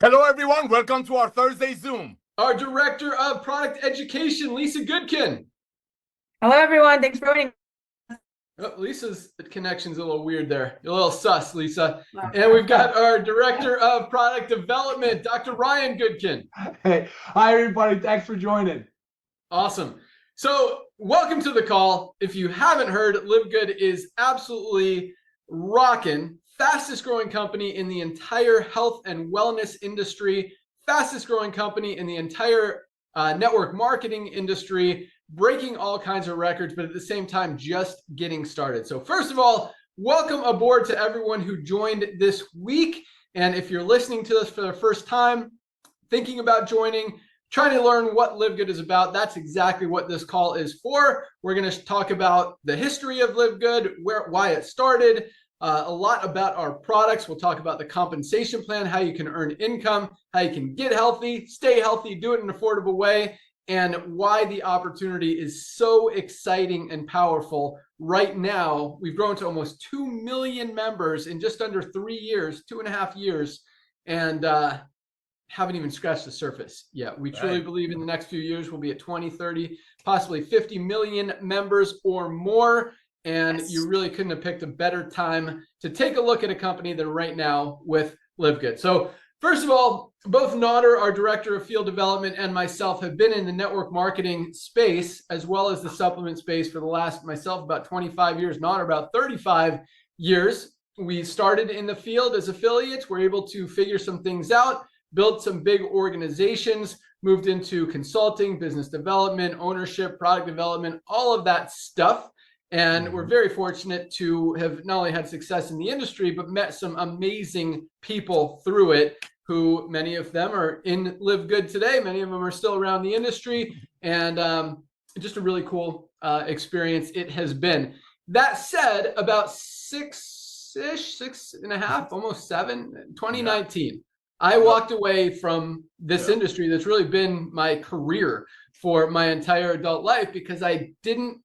Hello, everyone. Welcome to our Thursday Zoom. Our Director of Product Education, Lisa Goodkin. Hello, everyone. Thanks for joining. Oh, Lisa's connection's a little weird there. You're a little sus, Lisa. And we've got our Director of Product Development, Dr. Ryan Goodkin. Hey, hi, everybody. Thanks for joining. Awesome. So welcome to the call. If you haven't heard, LiveGood is absolutely rocking. Fastest growing company in the entire health and wellness industry. Fastest growing company in the entire network marketing industry, breaking all kinds of records, but at the same time, just getting started. So first of all, welcome aboard to everyone who joined this week. And if you're listening to this for the first time, thinking about joining, trying to learn what LiveGood is about, that's exactly what this call is for. We're going to talk about the history of LiveGood, why it started, a lot about our products. We'll talk about the compensation plan, how you can earn income, how you can get healthy, stay healthy, do it in an affordable way, and why the opportunity is so exciting and powerful. Right now, we've grown to almost 2 million members in just under 3 years, 2.5 years, and haven't even scratched the surface yet. We truly believe in the next few years we'll be at 20, 30, possibly 50 million members or more. And you really couldn't have picked a better time to take a look at a company than right now with LiveGood. So first of all, both Nader, our Director of Field Development, and myself have been in the network marketing space as well as the supplement space for the last, myself, about 25 years, Nader about 35 years. We started in the field as affiliates. We're able to figure some things out, built some big organizations, moved into consulting, business development, ownership, product development, all of that stuff. And we're very fortunate to have not only had success in the industry, but met some amazing people through it, who many of them are in LiveGood today. Many of them are still around the industry, and just a really cool experience it has been. That said, about 6.5, almost 7, 2019, I walked away from this industry that's really been my career for my entire adult life because I didn't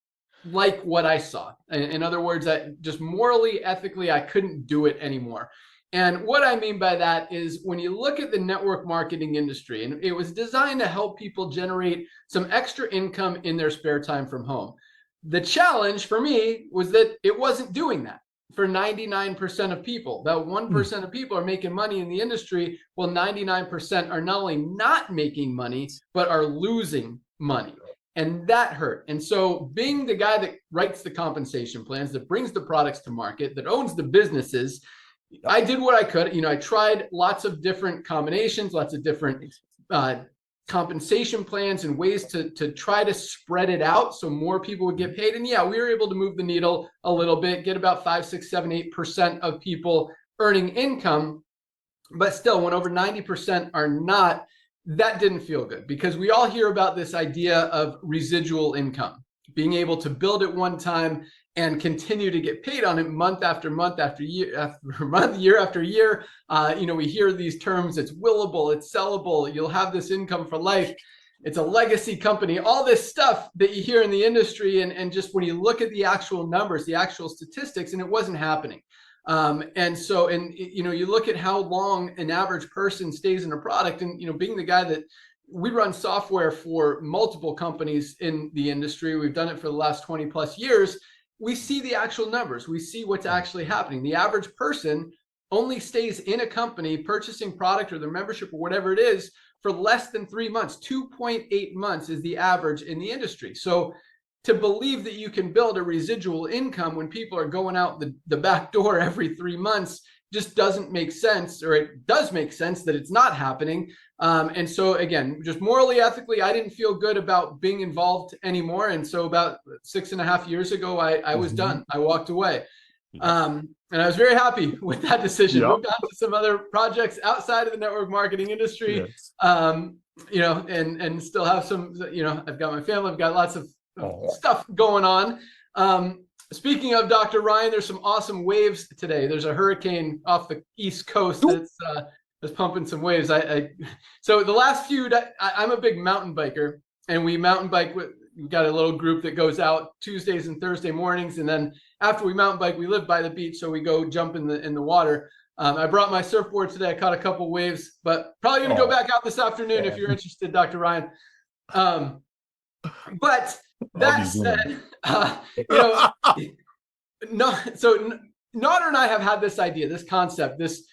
like what I saw. In other words, I just morally, ethically, I couldn't do it anymore. And what I mean by that is when you look at the network marketing industry, and it was designed to help people generate some extra income in their spare time from home. The challenge for me was that it wasn't doing that for 99% of people. That 1% of people are making money in the industry, while 99% are not only not making money, but are losing money. And that hurt. And so being the guy that writes the compensation plans, that brings the products to market, that owns the businesses, I did what I could. I tried lots of different combinations, lots of different compensation plans and ways to try to spread it out so more people would get paid. And yeah, we were able to move the needle a little bit, get about 5, 6, 7, 8% of people earning income. But still, when over 90% are not, that didn't feel good, because we all hear about this idea of residual income, being able to build it one time and continue to get paid on it month after month after year after month, year after year. We hear these terms: it's willable, it's sellable, you'll have this income for life, it's a legacy company, all this stuff that you hear in the industry. And just when you look at the actual numbers, the actual statistics, and it wasn't happening. You look at how long an average person stays in a product, and being the guy that we run software for multiple companies in the industry, we've done it for the last 20 plus years. We see the actual numbers, we see what's actually happening. The average person only stays in a company purchasing product or their membership or whatever it is for less than 3 months. 2.8 months is the average in the industry. So to believe that you can build a residual income when people are going out the back door every 3 months just doesn't make sense, or it does make sense that it's not happening. And so again, just morally, ethically, I didn't feel good about being involved anymore. And so about 6.5 years ago, I was done. I walked away. And I was very happy with that decision. Moved on to some other projects outside of the network marketing industry. And still have some, I've got my family, I've got lots of stuff going on. Speaking of Dr. Ryan, there's some awesome waves today. There's a hurricane off the East Coast that's pumping some waves. So the last few, I'm a big mountain biker, and we mountain bike we've got a little group that goes out Tuesdays and Thursday mornings, and then after we mountain bike, we live by the beach, so we go jump in the water. I brought my surfboard today. I caught a couple waves, but probably going to go back out this afternoon if you're interested, Dr. Ryan. But that said, Nader and I have had this idea, this concept, this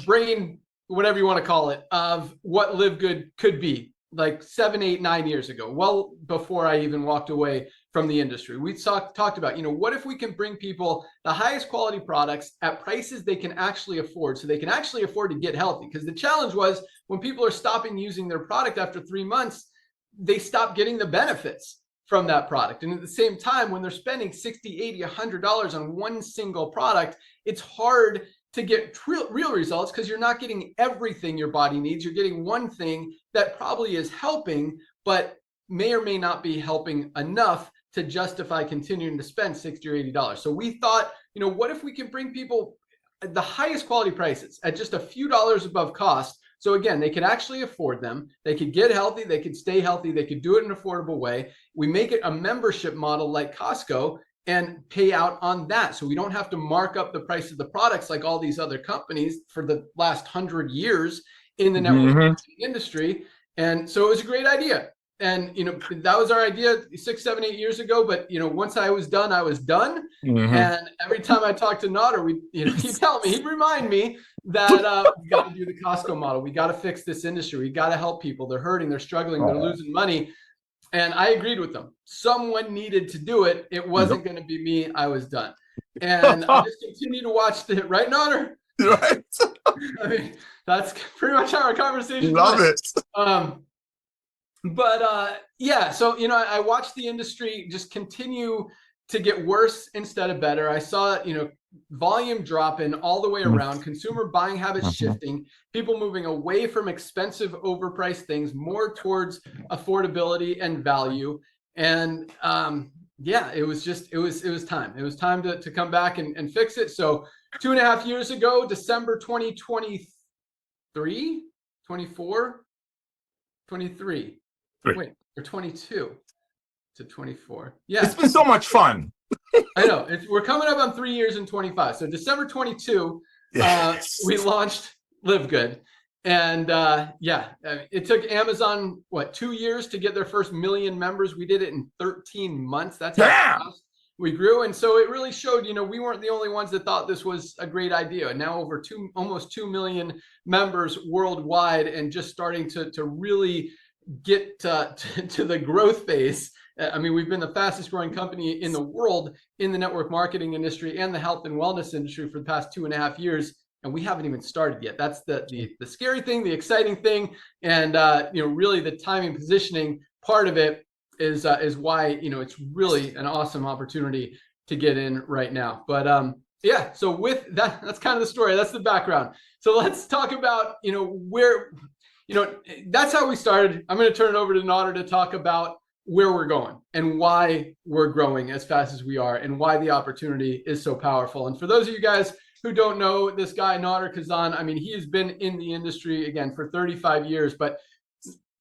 brain, whatever you want to call it, of what LiveGood could be like 7, 8, 9 years ago, well before I even walked away from the industry. We talked about, what if we can bring people the highest quality products at prices they can actually afford, so they can actually afford to get healthy? Because the challenge was when people are stopping using their product after 3 months, they stop getting the benefits from that product. And at the same time, when they're spending $60, $80, $100 on one single product, it's hard to get real results because you're not getting everything your body needs. You're getting one thing that probably is helping, but may or may not be helping enough to justify continuing to spend $60 or $80. So we thought, what if we can bring people the highest quality prices at just a few dollars above cost? So again, they could actually afford them. They could get healthy. They could stay healthy. They could do it in an affordable way. We make it a membership model like Costco and pay out on that. So we don't have to mark up the price of the products like all these other companies for the last 100 years in the network marketing industry. And so it was a great idea. And, that was our idea 6, 7, 8 years ago. But, once I was done, I was done. And every time I talked to Nader, he'd remind me that we got to do the Costco model. We got to fix this industry. We got to help people. They're hurting. They're struggling. They're losing money. And I agreed with them. Someone needed to do it. It wasn't going to be me. I was done. And I just continue to watch right, Nader? Right. I mean, that's pretty much how our conversation Love went. it. But yeah, so, I watched the industry just continue to get worse instead of better. I saw, volume dropping all the way around, consumer buying habits shifting, people moving away from expensive, overpriced things, more towards affordability and value. And yeah, it was time. It was time to come back and fix it. So 2.5 years ago, December 2023, 24, 23. Wait, or 22 to 24. Yeah. It's been so much fun. I know. We're coming up on 3 years and 25. So December 22, we launched LiveGood. And it took Amazon, 2 years to get their first 1 million members. We did it in 13 months. That's how fast we grew. And so it really showed, we weren't the only ones that thought this was a great idea. Now over almost 2 million members worldwide, and just starting to really get to the growth phase. I mean, we've been the fastest growing company in the world in the network marketing industry and the health and wellness industry for the past 2.5 years. And we haven't even started yet. That's the scary thing, the exciting thing. And, really the timing positioning part of it is why, it's really an awesome opportunity to get in right now. But yeah, so with that, that's kind of the story. That's the background. So let's talk about, where, that's how we started. I'm going to turn it over to Nader to talk about where we're going and why we're growing as fast as we are and why the opportunity is so powerful. And for those of you guys who don't know this guy, Nader Kazan, I mean, he has been in the industry, again, for 35 years, but,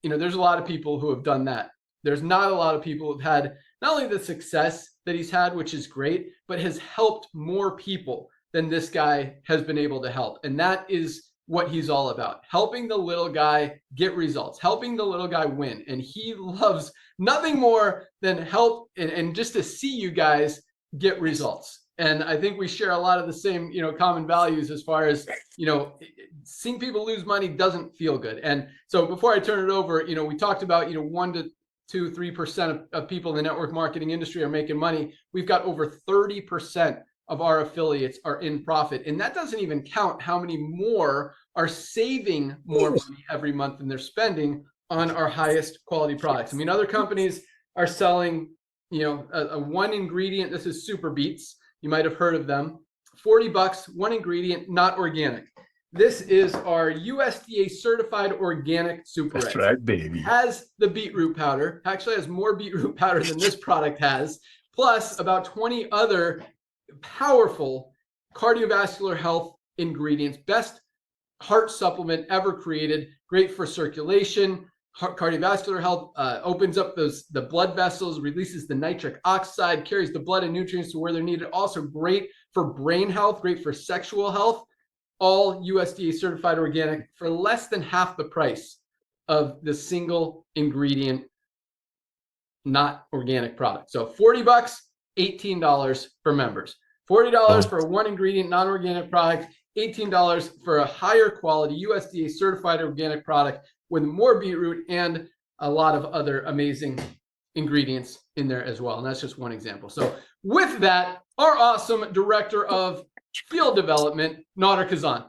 there's a lot of people who have done that. There's not a lot of people who've had not only the success that he's had, which is great, but has helped more people than this guy has been able to help. And that is what he's all about, helping the little guy get results, helping the little guy win. And he loves nothing more than help and just to see you guys get results. And I think we share a lot of the same, common values as far as, seeing people lose money doesn't feel good. And so before I turn it over, we talked about, 1 to 2, 3% of people in the network marketing industry are making money. We've got over 30% of our affiliates are in profit. And that doesn't even count how many more are saving more money every month than they're spending on our highest quality products. I mean, other companies are selling, a one ingredient. This is Super Beets. You might have heard of them. $40, one ingredient, not organic. This is our USDA certified organic super. That's right, baby. Has the beetroot powder. Actually has more beetroot powder than this product has, plus about 20 other powerful cardiovascular health ingredients. Best heart supplement ever created. Great for circulation, cardiovascular health, opens up the blood vessels, releases the nitric oxide, carries the blood and nutrients to where they're needed. Also great for brain health, great for sexual health. all USDA certified organic for less than half the price of the single ingredient, not organic product. So 40 bucks, $18 for members. $40 for a one ingredient, non-organic product, $18 for a higher quality USDA certified organic product with more beetroot and a lot of other amazing ingredients in there as well. And that's just one example. So with that, our awesome director of field development, Nader Kazan.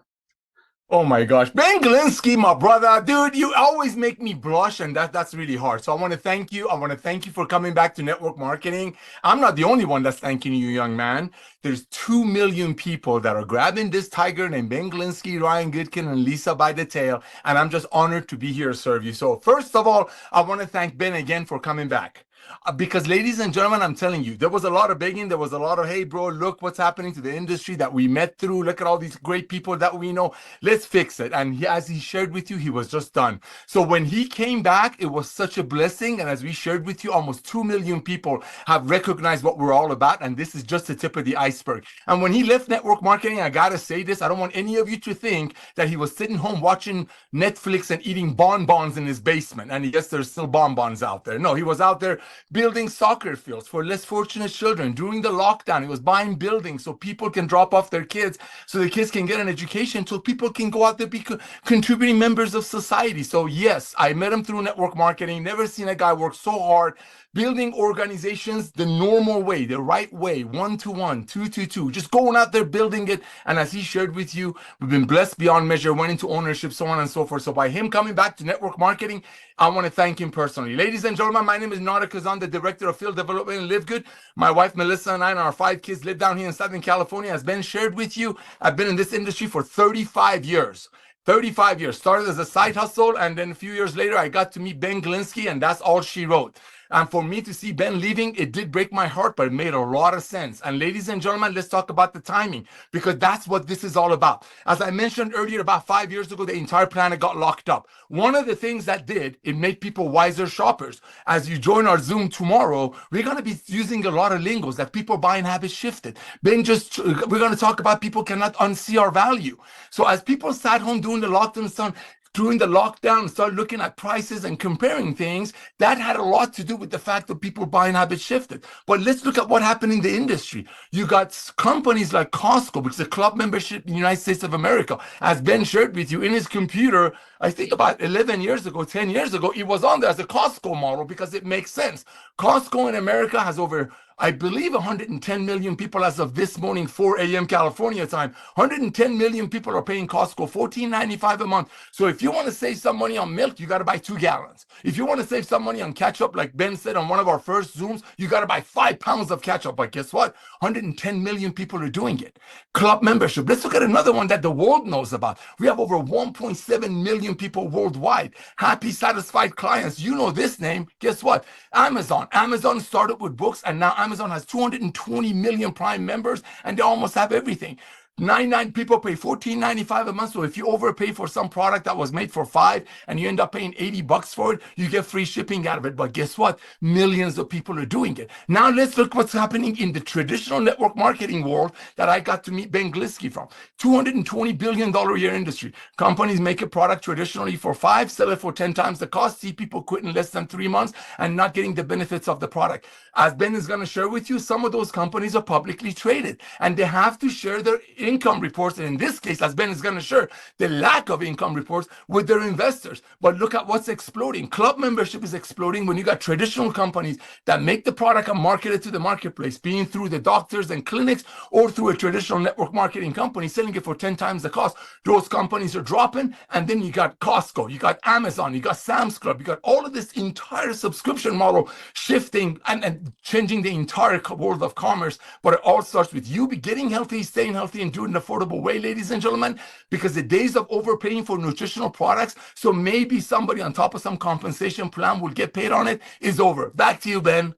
Oh my gosh. Ben Glinsky, my brother, dude, you always make me blush, and that's really hard. So I want to thank you. I want to thank you for coming back to network marketing. I'm not the only one that's thanking you, young man. There's 2 million people that are grabbing this tiger named Ben Glinsky, Ryan Goodkin, and Lisa by the tail, and I'm just honored to be here to serve you. So first of all, I want to thank Ben again for coming back. Because ladies and gentlemen, I'm telling you, there was a lot of begging. There was a lot of, hey, bro, look what's happening to the industry that we met through. Look at all these great people that we know. Let's fix it. And as he shared with you, he was just done. So when he came back, it was such a blessing. And as we shared with you, almost 2 million people have recognized what we're all about. And this is just the tip of the iceberg. And when he left network marketing, I got to say this, I don't want any of you to think that he was sitting home watching Netflix and eating bonbons in his basement. And yes, there's still bonbons out there. No, he was out there building soccer fields for less fortunate children. During the lockdown, he was buying buildings so people can drop off their kids, so the kids can get an education, so people can go out there, be contributing members of society. So yes, I met him through network marketing. Never seen a guy work so hard, building organizations the normal way, the right way, 1-to-1, 2-to-2, just going out there building it. And as he shared with you, we've been blessed beyond measure, went into ownership, so on and so forth. So by him coming back to network marketing, I want to thank him personally. Ladies and gentlemen, my name is Nader Kazan, the director of field development in LiveGood. My wife Melissa and I and our 5 kids live down here in Southern California. As Ben shared with you, I've been in this industry for 35 years. 35 years. Started as a side hustle, and then a few years later, I got to meet Ben Glinsky, and that's all she wrote. And for me to see Ben leaving, it did break my heart, but it made a lot of sense. And ladies and gentlemen, let's talk about the timing, because that's what this is all about. As I mentioned earlier, about 5 years ago, the entire planet got locked up. One of the things that did, it made people wiser shoppers. As you join our Zoom tomorrow, we're going to be using a lot of lingos that people buying habits shifted. We're going to talk about people cannot unsee our value. So as people sat home doing the lockdown, during the lockdown, started looking at prices and comparing things, that had a lot to do with the fact that people buying habits shifted. But let's look at what happened in the industry. You got companies like Costco, which is a club membership in the United States of America. As Ben shared with you, in his computer, I think about 11 years ago, 10 years ago, it was on there as a Costco model because it makes sense. Costco in America has over, I believe, 110 million people as of this morning, 4 a.m. California time. 110 million people are paying Costco $14.95 a month. So if you want to save some money on milk, you got to buy 2 gallons. If you want to save some money on ketchup, like Ben said on one of our first Zooms, you got to buy 5 pounds of ketchup. But guess what? 110 million people are doing it. Club membership. Let's look at another one that the world knows about. We have over 1.7 million people worldwide. Happy, satisfied clients. You know this name. Guess what? Amazon. Amazon started with books, and now Amazon has 220 million Prime members, and they almost have everything. 99 people pay $14.95 a month. So if you overpay for some product that was made for $5 and you end up paying $80 for it, you get free shipping out of it. But guess what? Millions of people are doing it. Now let's look what's happening in the traditional network marketing world that I got to meet Ben Glinsky from. $220 billion a year industry. Companies make a product traditionally for $5, sell it for 10 times the cost, see people quit in less than 3 months and not getting the benefits of the product. As Ben is going to share with you, some of those companies are publicly traded and they have to share their income reports, and in this case, as Ben is going to share, the lack of income reports with their investors. But look at what's exploding. Club membership is exploding when you got traditional companies that make the product and market it to the marketplace, being through the doctors and clinics or through a traditional network marketing company selling it for 10 times the cost. Those companies are dropping, and then you got Costco, you got Amazon, you got Sam's Club, you got all of this entire subscription model shifting and changing the entire world of commerce. But it all starts with you getting healthy, staying healthy, and do it in an affordable way, ladies and gentlemen, because the days of overpaying for nutritional products, so maybe somebody on top of some compensation plan will get paid on it, is over. Back to you, Ben.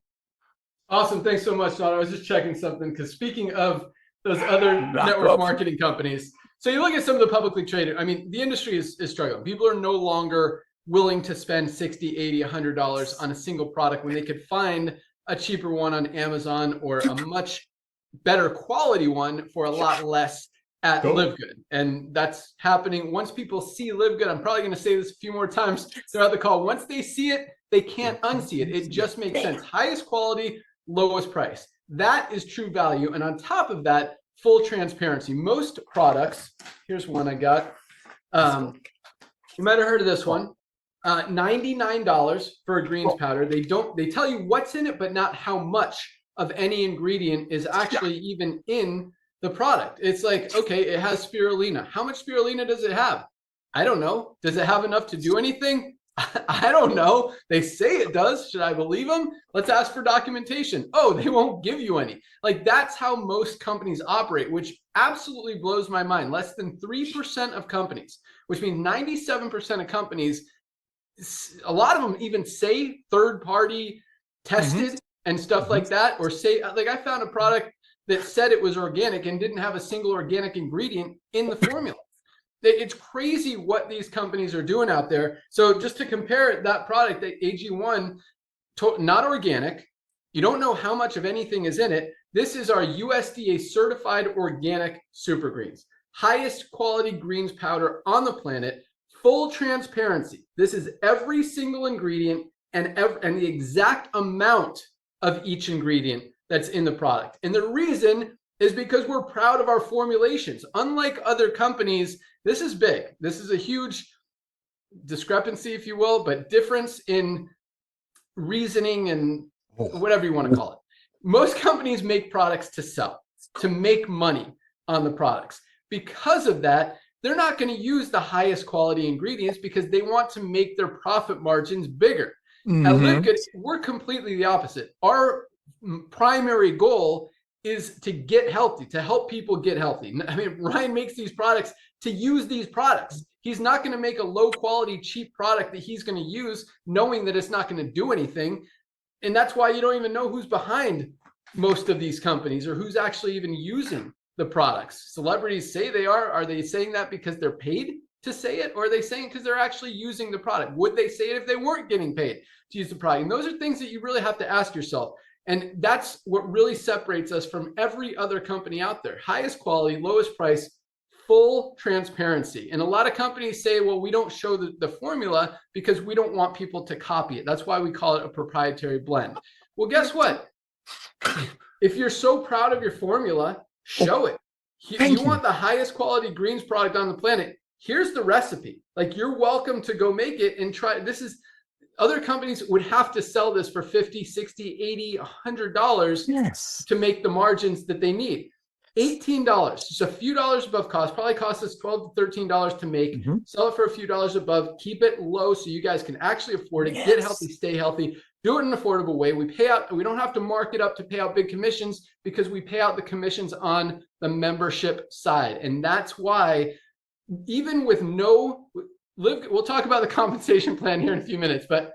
Awesome. Thanks so much, Nader. I was just checking something because speaking of those other network marketing companies, so you look at some of the publicly traded, I mean, the industry is struggling. People are no longer willing to spend $60, $80, $100 on a single product when they could find a cheaper one on Amazon or a much better quality one for a lot less at Cool. LiveGood. And that's happening. Once people see LiveGood, I'm probably going to say this a few more times throughout the call. Once they see it, they can't unsee it. It just makes sense. Highest quality, lowest price. That is true value. And on top of that, full transparency. Most products, here's one I got. You might have heard of this one. $99 for a greens powder. They tell you what's in it, but not how much of any ingredient is actually even in the product. It's like, okay, it has spirulina. How much spirulina does it have? I don't know. Does it have enough to do anything? I don't know. They say it does. Should I believe them? Let's ask for documentation. Oh, they won't give you any. Like, that's how most companies operate, which absolutely blows my mind. Less than 3% of companies, which means 97% of companies, a lot of them even say third-party tested and stuff like that, or say, like, I found a product that said it was organic and didn't have a single organic ingredient in the formula. It's crazy what these companies are doing out there. So just to compare that product, the AG1, not organic, you don't know how much of anything is in it. This is our USDA certified organic super greens, highest quality greens powder on the planet, full transparency. This is every single ingredient and the exact amount of each ingredient that's in the product. And the reason is because we're proud of our formulations. Unlike other companies, this is big. This is a huge discrepancy, if you will, but difference in reasoning and whatever you want to call it. Most companies make products to sell, to make money on the products. Because of that, they're not going to use the highest quality ingredients because they want to make their profit margins bigger. At LiveGood, we're completely the opposite. Our primary goal is to get healthy, to help people get healthy. I mean, Ryan makes these products to use these products. He's not going to make a low quality, cheap product that he's going to use knowing that it's not going to do anything. And that's why you don't even know who's behind most of these companies or who's actually even using the products. Celebrities say they are. Are they saying that because they're paid to say it? Or are they saying because they're actually using the product? Would they say it if they weren't getting paid to use the product? And those are things that you really have to ask yourself. And that's what really separates us from every other company out there. Highest quality, lowest price, full transparency. And a lot of companies say, well, we don't show the formula because we don't want people to copy it. That's why we call it a proprietary blend. Well, guess what? If you're so proud of your formula, show it. You want the highest quality greens product on the planet. Here's the recipe. Like, you're welcome to go make it and try. This is, other companies would have to sell this for $50, $60, $80, $100 to make the margins that they need. $18, just a few dollars above cost, probably costs us $12 to $13 to make, sell it for a few dollars above, keep it low so you guys can actually afford it, get healthy, stay healthy, do it in an affordable way. We pay out, we don't have to mark it up to pay out big commissions because we pay out the commissions on the membership side. And that's why, even with we'll talk about the compensation plan here in a few minutes, but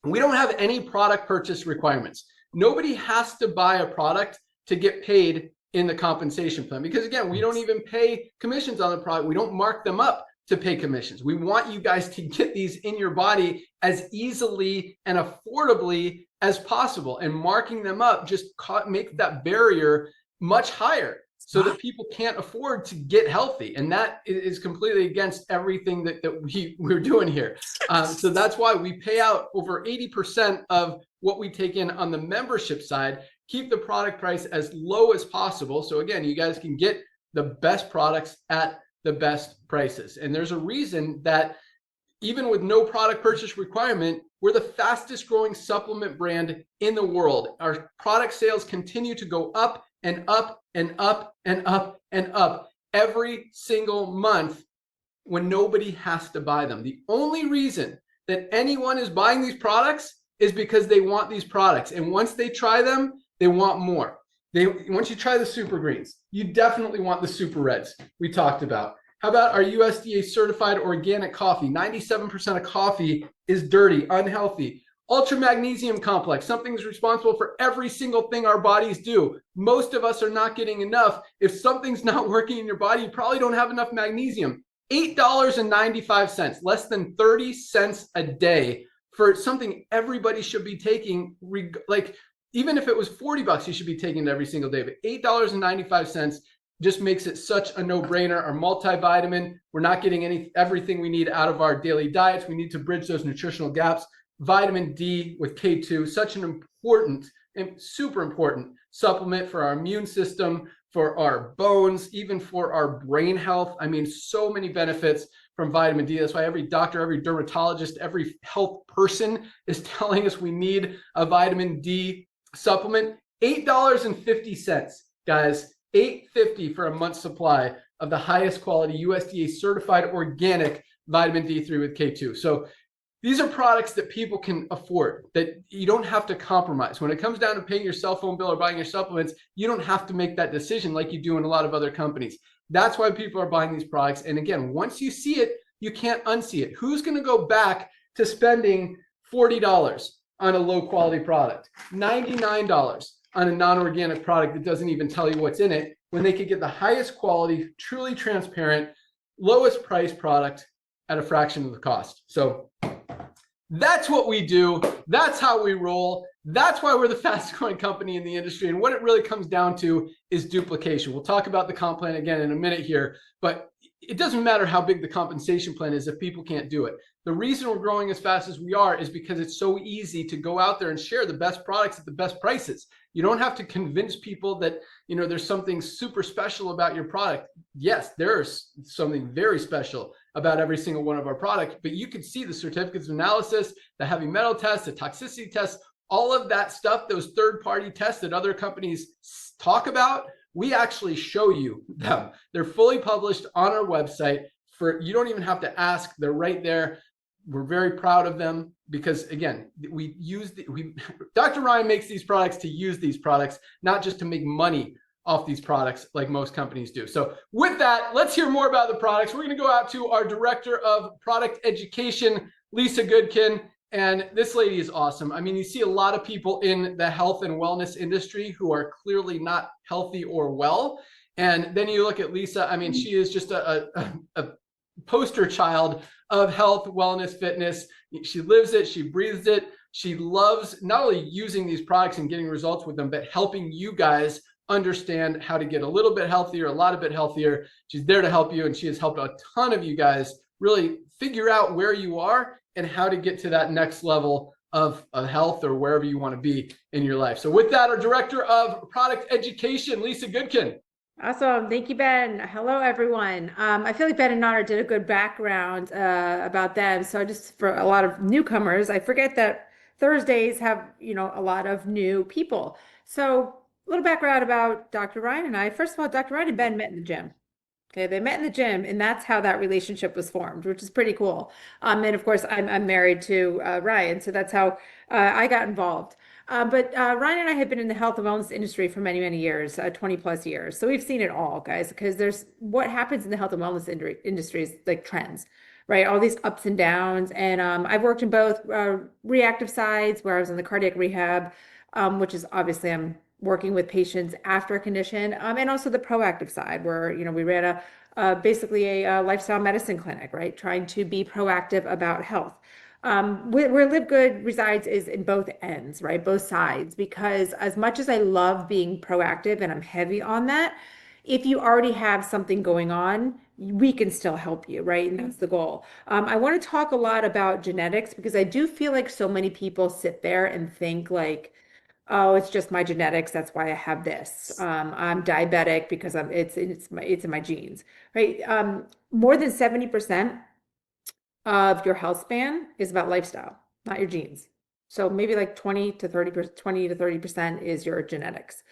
we don't have any product purchase requirements. Nobody has to buy a product to get paid in the compensation plan, because again, we don't even pay commissions on the product. We don't mark them up to pay commissions. We want you guys to get these in your body as easily and affordably as possible, and marking them up just makes that barrier much higher so that people can't afford to get healthy. And that is completely against everything that we're doing here. So that's why we pay out over 80% of what we take in on the membership side, keep the product price as low as possible. So again, you guys can get the best products at the best prices. And there's a reason that even with no product purchase requirement, we're the fastest growing supplement brand in the world. Our product sales continue to go up and up and up and up and up every single month when nobody has to buy them. The only reason that anyone is buying these products is because they want these products. And once they try them, they want more. Once you try the super greens, you definitely want the super reds we talked about. How about our USDA certified organic coffee? 97% of coffee is dirty, unhealthy. Ultra magnesium complex, something that's responsible for every single thing our bodies do. Most of us are not getting enough. If something's not working in your body, you probably don't have enough magnesium. $8.95, less than 30 cents a day for something everybody should be taking. Like, even if it was $40, you should be taking it every single day. But $8.95, just makes it such a no-brainer. Our multivitamin, we're not getting everything we need out of our daily diets. We need to bridge those nutritional gaps. Vitamin D with K2, such an important and super important supplement for our immune system, for our bones, even for our brain health. I mean, so many benefits from vitamin D. That's why every doctor, every dermatologist, every health person is telling us we need a vitamin D supplement. $8.50, guys. $8.50 for a month's supply of the highest quality USDA certified organic vitamin D3 with K2. So these are products that people can afford, that you don't have to compromise. When it comes down to paying your cell phone bill or buying your supplements, you don't have to make that decision like you do in a lot of other companies. That's why people are buying these products. And again, once you see it, you can't unsee it. Who's going to go back to spending $40 on a low quality product, $99 on a non-organic product that doesn't even tell you what's in it, when they could get the highest quality, truly transparent, lowest price product at a fraction of the cost? So that's what we do. That's how we roll. That's why we're the fastest growing company in the industry. And what it really comes down to is duplication. We'll talk about the comp plan again in a minute here, but it doesn't matter how big the compensation plan is if people can't do it. The reason we're growing as fast as we are is because it's so easy to go out there and share the best products at the best prices. You don't have to convince people that, you know, there's something super special about your product. Yes, there's something very special about every single one of our products, but you can see the certificates of analysis, the heavy metal tests, the toxicity tests, all of that stuff, those third-party tests that other companies talk about, we actually show you them. They're fully published on our website. You don't even have to ask, they're right there. We're very proud of them because, again, Dr. Ryan makes these products to use these products, not just to make money off these products like most companies do. So with that, let's hear more about the products. We're going to go out to our director of product education, Lisa Goodkin. And this lady is awesome. I mean, you see a lot of people in the health and wellness industry who are clearly not healthy or well. And then you look at Lisa. I mean, she is just a poster child of health, wellness, fitness. She lives it. She breathes it. She loves not only using these products and getting results with them, but helping you guys understand how to get a little bit healthier, a lot of bit healthier. She's there to help you. And she has helped a ton of you guys really figure out where you are and how to get to that next level of health or wherever you want to be in your life. So with that, our director of product education, Lisa Goodkin. Awesome. Thank you, Ben. Hello, everyone. I feel like Ben and Nara did a good background about them. So just for a lot of newcomers, I forget that Thursdays have, you know, a lot of new people. So a little background about Dr. Ryan and I. First of all, Dr. Ryan and Ben met in the gym. Okay, they met in the gym, and that's how that relationship was formed, which is pretty cool. And of course, I'm married to Ryan, so that's how I got involved. But Ryan and I have been in the health and wellness industry for many, many years, 20 plus years. So we've seen it all, guys, because there's what happens in the health and wellness industry is like trends, right? All these ups and downs. And I've worked in both reactive sides, where I was in the cardiac rehab, which is obviously I'm working with patients after a condition, and also the proactive side, where, you know, we ran basically a lifestyle medicine clinic, right? Trying to be proactive about health. Where LiveGood resides is in both ends, right? Both sides, because as much as I love being proactive and I'm heavy on that, if you already have something going on, we can still help you, right? And that's the goal. I want to talk a lot about genetics because I do feel like so many people sit there and think like, oh, it's just my genetics. That's why I have this. I'm diabetic because it's in my genes, right? More than 70% of your health span is about lifestyle, not your genes. So maybe like 20 to 30% is your genetics.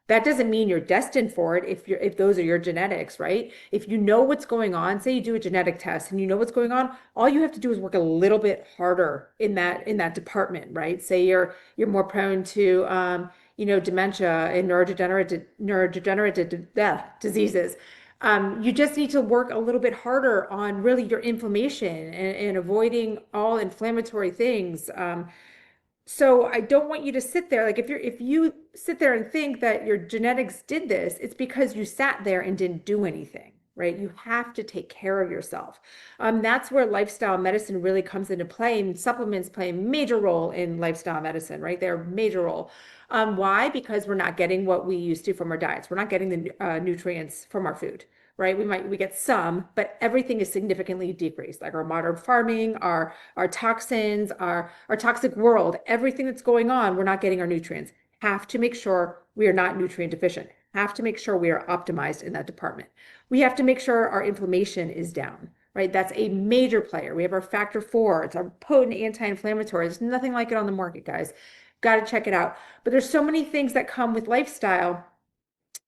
That doesn't mean you're destined for it if those are your genetics, right? If you know what's going on, say you do a genetic test and you know what's going on, all you have to do is work a little bit harder in that department, right? Say you're more prone to dementia and neurodegenerative diseases. You just need to work a little bit harder on really your inflammation and avoiding all inflammatory things. So I don't want you to sit there, like if you sit there and think that your genetics did this, it's because you sat there and didn't do anything, right? You have to take care of yourself. That's where lifestyle medicine really comes into play, and supplements play a major role in lifestyle medicine, right? They're a major role. Why? Because we're not getting what we used to from our diets. We're not getting the nutrients from our food, right? We get some, but everything is significantly decreased. Like our modern farming, our toxins, our toxic world, everything that's going on, we're not getting our nutrients. Have to make sure we are not nutrient deficient. Have to make sure we are optimized in that department. We have to make sure our inflammation is down, right? That's a major player. We have our factor 4. It's our potent anti-inflammatory. There's nothing like it on the market, guys. Got to check it out. But there's so many things that come with lifestyle.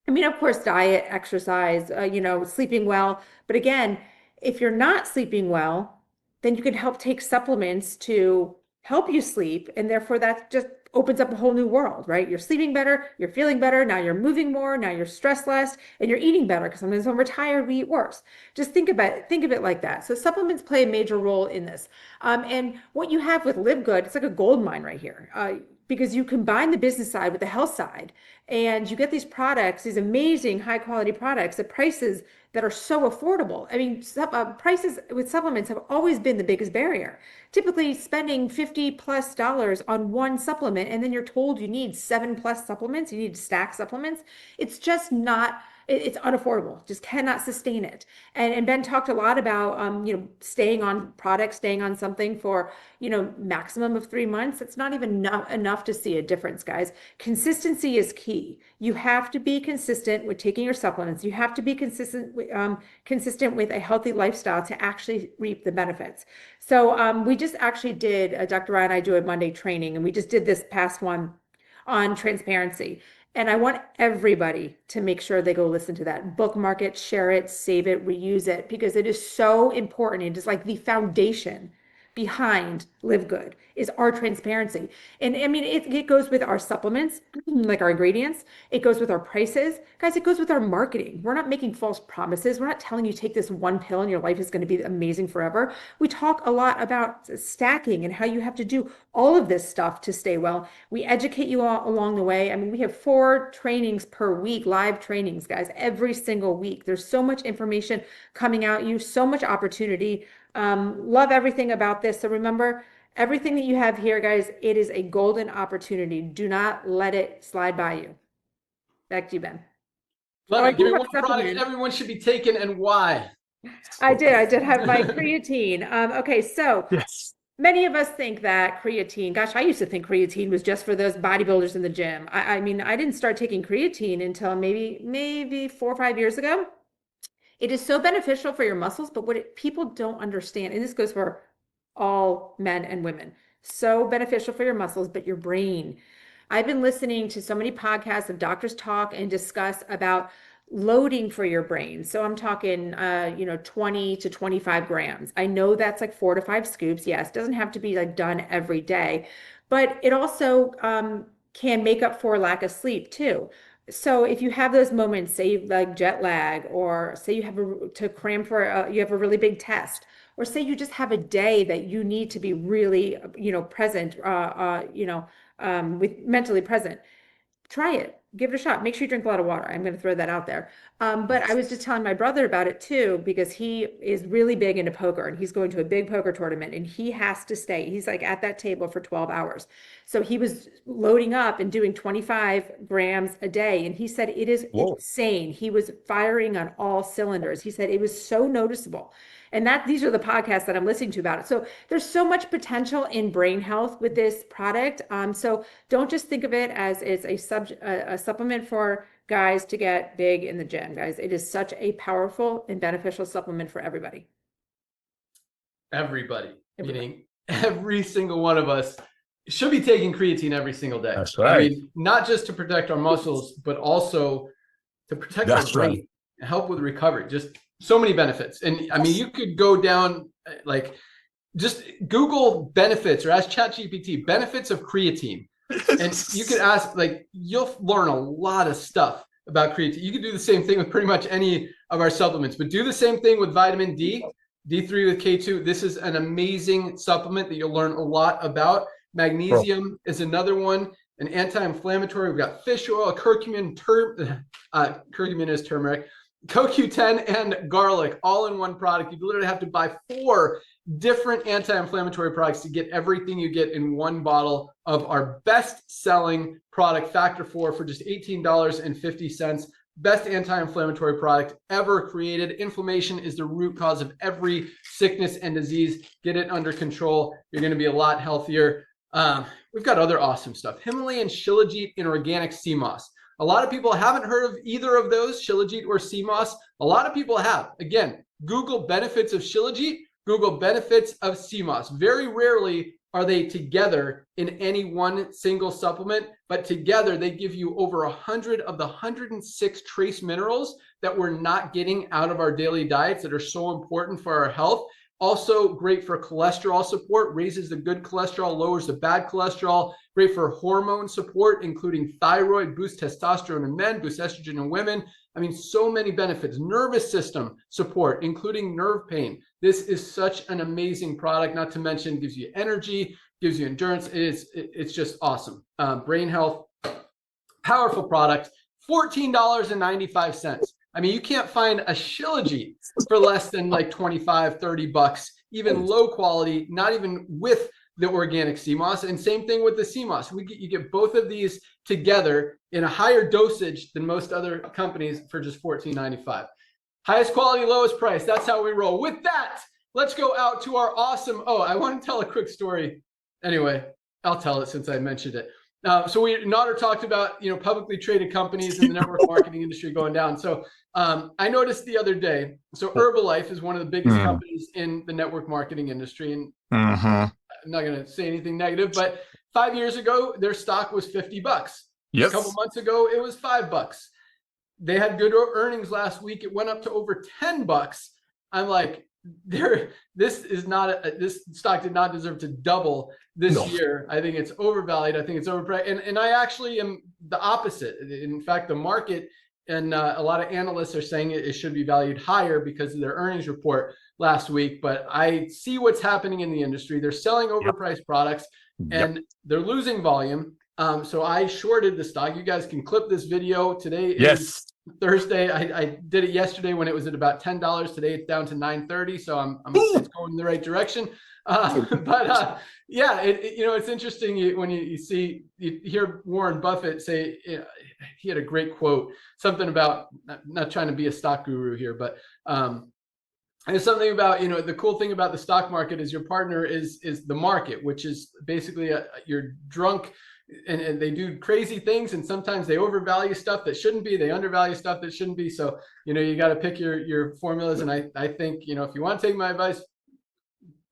I mean, of course, diet, exercise, sleeping well. But again, if you're not sleeping well, then you can help take supplements to help you sleep. And therefore, that just opens up a whole new world, right? You're sleeping better, you're feeling better, now you're moving more, now you're stressed less, and you're eating better, because sometimes when we're tired, we eat worse. Just think of it like that. So supplements play a major role in this. And what you have with LiveGood, it's like a gold mine right here. Because you combine the business side with the health side, and you get these products, these amazing high quality products at prices that are so affordable. I mean, prices with supplements have always been the biggest barrier. Typically spending $50+ on one supplement, and then you're told you need 7+ supplements, you need to stack supplements. It's just not, it's unaffordable, just cannot sustain it. And Ben talked a lot about, staying on products, staying on something for, maximum of 3 months. It's not even enough to see a difference, guys. Consistency is key. You have to be consistent with taking your supplements. You have to be consistent with a healthy lifestyle to actually reap the benefits. So we just actually did, Dr. Ryan and I do a Monday training, and we just did this past one on transparency. And I want everybody to make sure they go listen to that. Bookmark it, share it, save it, reuse it, because it is so important. It is like the foundation behind LiveGood is our transparency. And I mean, it goes with our supplements, like our ingredients. It goes with our prices. Guys, it goes with our marketing. We're not making false promises. We're not telling you take this one pill and your life is going to be amazing forever. We talk a lot about stacking and how you have to do all of this stuff to stay well. We educate you all along the way. I mean, we have 4 trainings per week, live trainings, guys, every single week. There's so much information coming out you, so much opportunity. Love everything about this. So remember, everything that you have here, guys, it is a golden opportunity. Do not let it slide by you. Back to you, Ben. Love I it. Give do me have one a product supplement. everyone should be taking and why. I did have my creatine. Okay, so Yes. many of us think that creatine, gosh, I used to think creatine was just for those bodybuilders in the gym. I mean, I didn't start taking creatine until maybe 4 or 5 years ago. It is so beneficial for your muscles, but people don't understand, and this goes for all men and women, so beneficial for your muscles, but your brain. I've been listening to so many podcasts of doctors talk and discuss about loading for your brain. So I'm talking, 20 to 25 grams. I know that's like 4 to 5 scoops. Yes, doesn't have to be like done every day, but it also can make up for lack of sleep too. So if you have those moments, say you like jet lag, or say you have to cram for you have a really big test, or say you just have a day that you need to be really, present, with mentally present. Try it. Give it a shot. Make sure you drink a lot of water. I'm going to throw that out there. But I was just telling my brother about it too, because he is really big into poker, and he's going to a big poker tournament, and he has to stay. He's like at that table for 12 hours. So he was loading up and doing 25 grams a day. And he said it is insane. He was firing on all cylinders. He said it was so noticeable. And these are the podcasts that I'm listening to about it. So there's so much potential in brain health with this product. So don't just think of it as it's a supplement for guys to get big in the gym, guys. It is such a powerful and beneficial supplement for everybody. Everybody. Meaning every single one of us should be taking creatine every single day. That's right. I mean, not just to protect our muscles, but also to protect our brain and help with recovery. Just so many benefits. And I mean, you could go down, like, just Google benefits, or ask ChatGPT benefits of creatine. And you could ask, like, you'll learn a lot of stuff about creatine. You could do the same thing with pretty much any of our supplements, but do the same thing with vitamin D, D3 with K2. This is an amazing supplement that you'll learn a lot about. Magnesium is another one, an anti-inflammatory. We've got fish oil, curcumin, curcumin is turmeric. CoQ10 and garlic all in one product. You literally have to buy 4 different anti-inflammatory products to get everything you get in one bottle of our best-selling product, Factor 4, for just $18.50. Best anti-inflammatory product ever created. Inflammation is the root cause of every sickness and disease. Get it under control. You're going to be a lot healthier. We've got other awesome stuff. Himalayan Shilajit and organic sea moss. A lot of people haven't heard of either of those, Shilajit or sea moss. A lot of people have. Again, Google benefits of Shilajit, Google benefits of sea moss. Very rarely are they together in any one single supplement, but together they give you over 100 of the 106 trace minerals that we're not getting out of our daily diets that are so important for our health. Also great for cholesterol support, raises the good cholesterol, lowers the bad cholesterol. Great for hormone support, including thyroid, boost testosterone in men, boost estrogen in women. I mean, so many benefits. Nervous system support, including nerve pain. This is such an amazing product, not to mention gives you energy, gives you endurance. It's just awesome. Brain health, powerful product, $14.95. I mean, you can't find a Shilajit for less than like 25, 30 bucks, even low quality, not even with the organic sea moss. And same thing with the sea moss. You get both of these together in a higher dosage than most other companies for just $14.95. Highest quality, lowest price. That's how we roll. With that, let's go out to our awesome, I want to tell a quick story. Anyway, I'll tell it since I mentioned it. So Nader talked about, publicly traded companies in the network marketing industry going down. So I noticed the other day, so Herbalife is one of the biggest companies in the network marketing industry. And I'm not going to say anything negative, but 5 years ago, their stock was $50. Yes. A couple months ago, it was $5. They had good earnings last week. It went up to over $10. I'm like, this stock did not deserve to double this year. I think it's overvalued. I think it's overpriced. And I actually am the opposite. In fact, the market and a lot of analysts are saying it should be valued higher because of their earnings report last week. But I see what's happening in the industry. They're selling overpriced products and they're losing volume. So I shorted the stock. You guys can clip this video. Today is Thursday. I did it yesterday when it was at about $10. Today it's down to $9.30. So it's going in the right direction. Yeah, it's interesting when you hear Warren Buffett say, he had a great quote, something about not trying to be a stock guru here, but it's something about, the cool thing about the stock market is your partner is the market, which is basically you're drunk. And they do crazy things, and sometimes they overvalue stuff that shouldn't be. They undervalue stuff that shouldn't be. So, you got to pick your formulas. And I think, if you want to take my advice,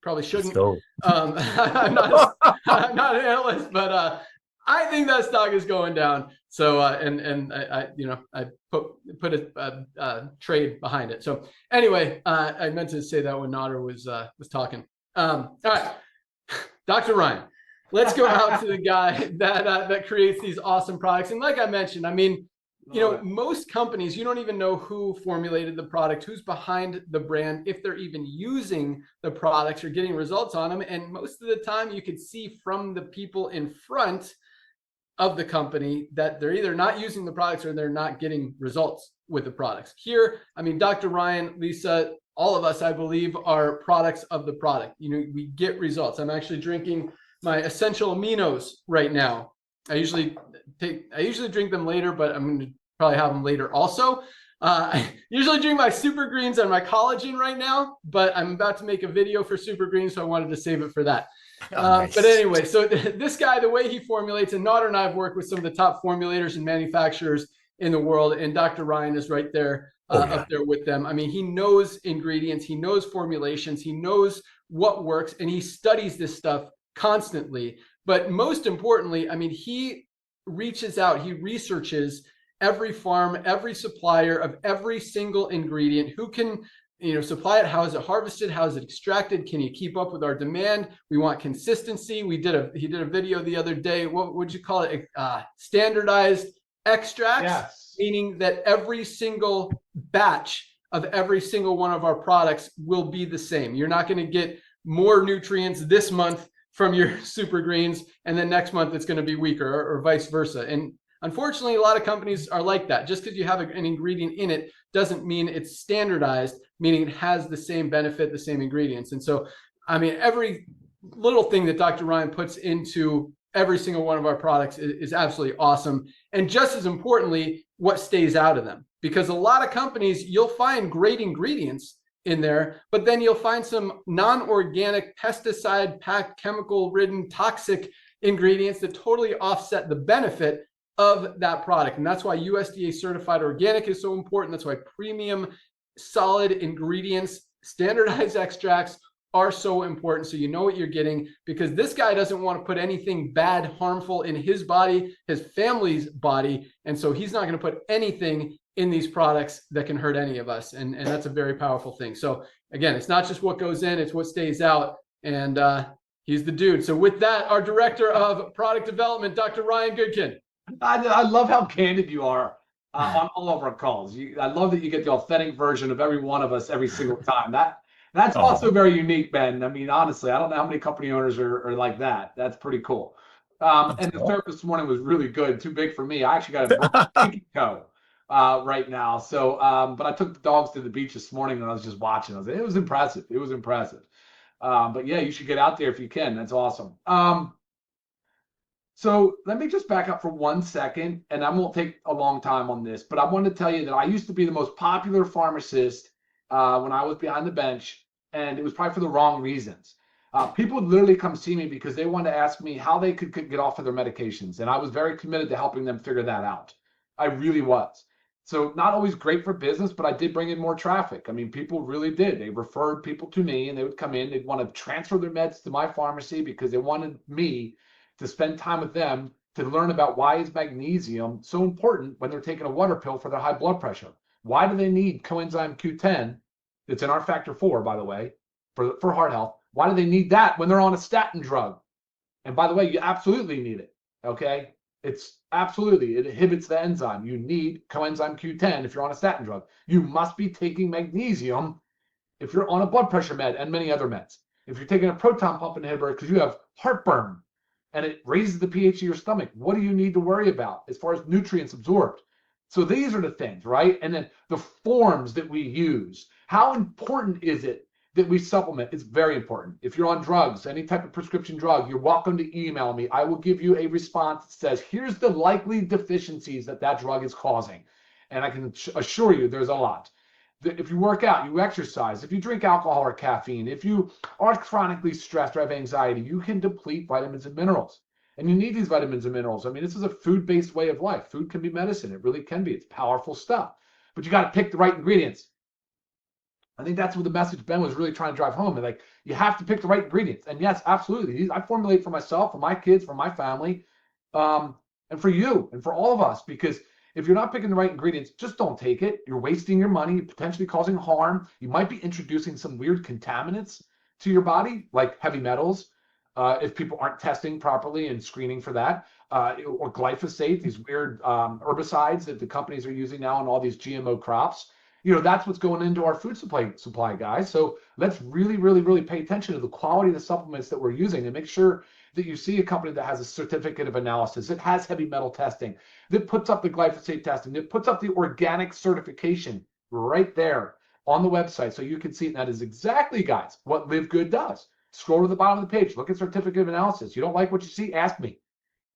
probably shouldn't. I'm not an analyst, but I think that stock is going down. So, I put a trade behind it. So anyway, I meant to say that when Nader was talking. All right, Dr. Ryan. Let's go out to the guy that creates these awesome products. And like I mentioned, I mean, most companies, you don't even know who formulated the product, who's behind the brand, if they're even using the products or getting results on them. And most of the time you could see from the people in front of the company that they're either not using the products or they're not getting results with the products. Here, I mean, Dr. Ryan, Lisa, all of us, I believe, are products of the product. We get results. I'm actually drinking my essential aminos right now. I usually drink them later, but I'm going to probably have them later also. I usually drink my super greens and my collagen right now, but I'm about to make a video for super greens, so I wanted to save it for that. Nice. But anyway, so this guy, the way he formulates, and Nader and I have worked with some of the top formulators and manufacturers in the world, and Dr. Ryan is right there up there with them. I mean, he knows ingredients, he knows formulations, he knows what works, and he studies this stuff constantly. But most importantly, I mean, he reaches out, he researches every farm, every supplier of every single ingredient, who can supply it, how is it harvested, how is it extracted, can you keep up with our demand? We want consistency. He did a video the other day, what would you call it, standardized extracts, meaning that every single batch of every single one of our products will be the same. You're not going to get more nutrients this month from your super greens, and then next month it's going to be weaker, or vice versa. And Unfortunately, a lot of companies are like that. Just because you have an ingredient in it doesn't mean it's standardized, meaning it has the same benefit, the same ingredients. And so, I mean, every little thing that Dr. Ryan puts into every single one of our products is absolutely awesome. And just as importantly, what stays out of them. Because a lot of companies, you'll find great ingredients in there, but then you'll find some non-organic, pesticide-packed, chemical-ridden, toxic ingredients that totally offset the benefit of that product. And that's why USDA certified organic is so important. That's why premium, solid ingredients, standardized extracts are so important, so you know what you're getting, because this guy doesn't want to put anything bad, harmful in his body, his family's body, and so he's not going to put anything in these products that can hurt any of us, and that's a very powerful thing. So again, it's not just what goes in, it's what stays out, and he's the dude. So with that, our director of product development, Dr. Ryan Goodkin. I love how candid you are on all of our calls. I love that you get the authentic version of every one of us every single time. That's also very unique, Ben. I mean, honestly, I don't know how many company owners are like that. That's pretty cool. And the start this morning was really good. Too big for me. I actually got a broken pinky toe right now. So, but I took the dogs to the beach this morning and I was just watching. It was impressive. It was impressive. But yeah, you should get out there if you can. That's awesome. So let me just back up for 1 second, and I won't take a long time on this, but I want to tell you that I used to be the most popular pharmacist when I was behind the bench, and it was probably for the wrong reasons. People would literally come see me because they wanted to ask me how they could get off of their medications, and I was very committed to helping them figure that out. I really was. So not always great for business, but I did bring in more traffic. I mean, people really did. They referred people to me, and they would come in. They'd want to transfer their meds to my pharmacy because they wanted me to spend time with them to learn about why is magnesium so important when they're taking a water pill for their high blood pressure. Why do they need coenzyme Q10? It's in our factor 4, by the way, for heart health. Why do they need that when they're on a statin drug? And by the way, you absolutely need it, okay? It inhibits the enzyme. You need coenzyme Q10 if you're on a statin drug. You must be taking magnesium if you're on a blood pressure med and many other meds. If you're taking a proton pump inhibitor because you have heartburn, and it raises the pH of your stomach, what do you need to worry about as far as nutrients absorbed? So these are the things, right? And then the forms that we use. How important is it that we supplement? It's very important. If you're on drugs, any type of prescription drug, you're welcome to email me. I will give you a response that says, here's the likely deficiencies that drug is causing. And I can assure you there's a lot. If you work out, you exercise, if you drink alcohol or caffeine, if you are chronically stressed or have anxiety, you can deplete vitamins and minerals. And you need these vitamins and minerals. I mean, this is a food-based way of life. Food can be medicine. It really can be. It's powerful stuff. But you got to pick the right ingredients. I think that's what the message Ben was really trying to drive home. Like, you have to pick the right ingredients. And yes, absolutely. I formulate for myself, for my kids, for my family, and for you, and for all of us, because if you're not picking the right ingredients, just don't take it. You're wasting your money, potentially causing harm. You might be introducing some weird contaminants to your body, like heavy metals, if people aren't testing properly and screening for that, or glyphosate, these weird herbicides that the companies are using now on all these GMO crops. You know, that's what's going into our food supply, guys. So let's really, really, really pay attention to the quality of the supplements that we're using and make sure that you see a company that has a certificate of analysis, that has heavy metal testing, that puts up the glyphosate testing, that puts up the organic certification right there on the website so you can see it. And that is exactly, guys, what LiveGood does. Scroll to the bottom of the page, look at certificate of analysis. You don't like what you see? Ask me.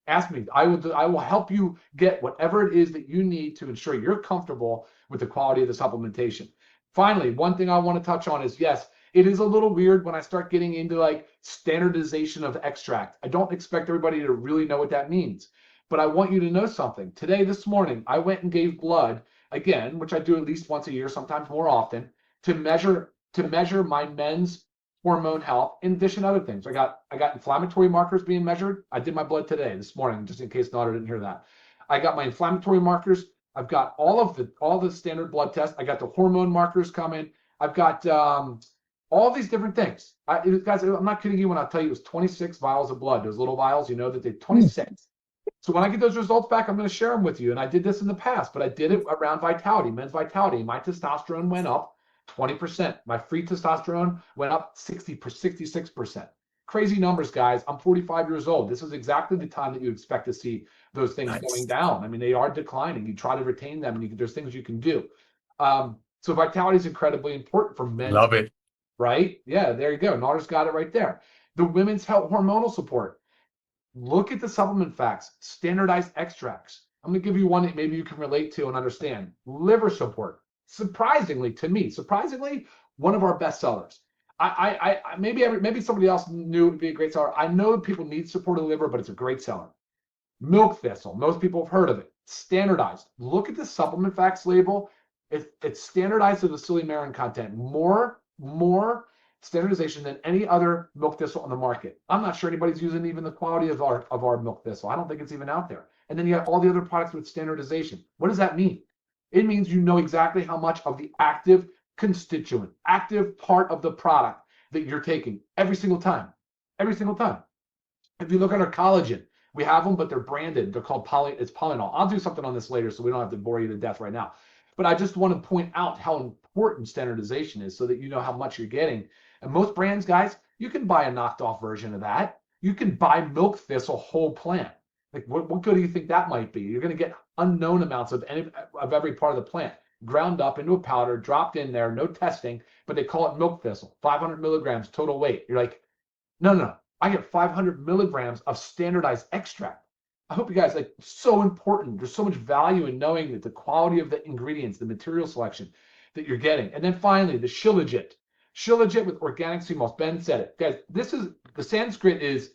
Ask me. I will help you get whatever it is that you need to ensure you're comfortable with the quality of the supplementation. Finally, one thing I want to touch on is, yes, it is a little weird when I start getting into like standardization of extract. I don't expect everybody to really know what that means, but I want you to know something. This morning, I went and gave blood again, which I do at least once a year, sometimes more often, to measure my men's hormone health, in addition to other things. I got inflammatory markers being measured. I did my blood this morning, just in case the auditor didn't hear that. I got my inflammatory markers. I've got all the standard blood tests. I got the hormone markers coming. I've got all these different things. Guys, I'm not kidding you when I tell you it was 26 vials of blood. Those little vials, you know that they're 26. So when I get those results back, I'm going to share them with you. And I did this in the past, but I did it around vitality, men's vitality. My testosterone went up 20%. My free testosterone went up 66%. Crazy numbers, guys. I'm 45 years old. This is exactly the time that you expect to see those things going down. I mean, they are declining. You try to retain them, and there's things you can do. So vitality is incredibly important for men. Love it. Right? Yeah, there you go. Nader's got it right there. The women's health hormonal support. Look at the supplement facts, standardized extracts. I'm going to give you one that maybe you can relate to and understand. Liver support. Surprisingly, to me, one of our best sellers. Maybe somebody else knew it would be a great seller. I know that people need support of the liver, but it's a great seller. Milk thistle. Most people have heard of it. Standardized. Look at the supplement facts label. It's standardized to the silymarin content. More standardization than any other milk thistle on the market. I'm not sure anybody's using even the quality of our milk thistle. I don't think it's even out there. And then you have all the other products with standardization. What does that mean? It means you know exactly how much of the active constituent, active part of the product that you're taking every single time. Every single time. If you look at our collagen, we have them, but they're branded. They're called it's Polynol. I'll do something on this later, so we don't have to bore you to death right now. But I just want to point out how important standardization is so that you know how much you're getting. And most brands, guys, you can buy a knocked off version of that. You can buy milk thistle whole plant. Like what good do you think that might be? You're going to get unknown amounts of every part of the plant ground up into a powder, dropped in there, no testing, but they call it milk thistle, 500 milligrams total weight. You're like, no, I get 500 milligrams of standardized extract. I hope you guys, like, so important. There's so much value in knowing that the quality of the ingredients, the material selection that you're getting. And then finally, the Shilajit. Shilajit with organic sea moss. Ben said it. Guys, the Sanskrit is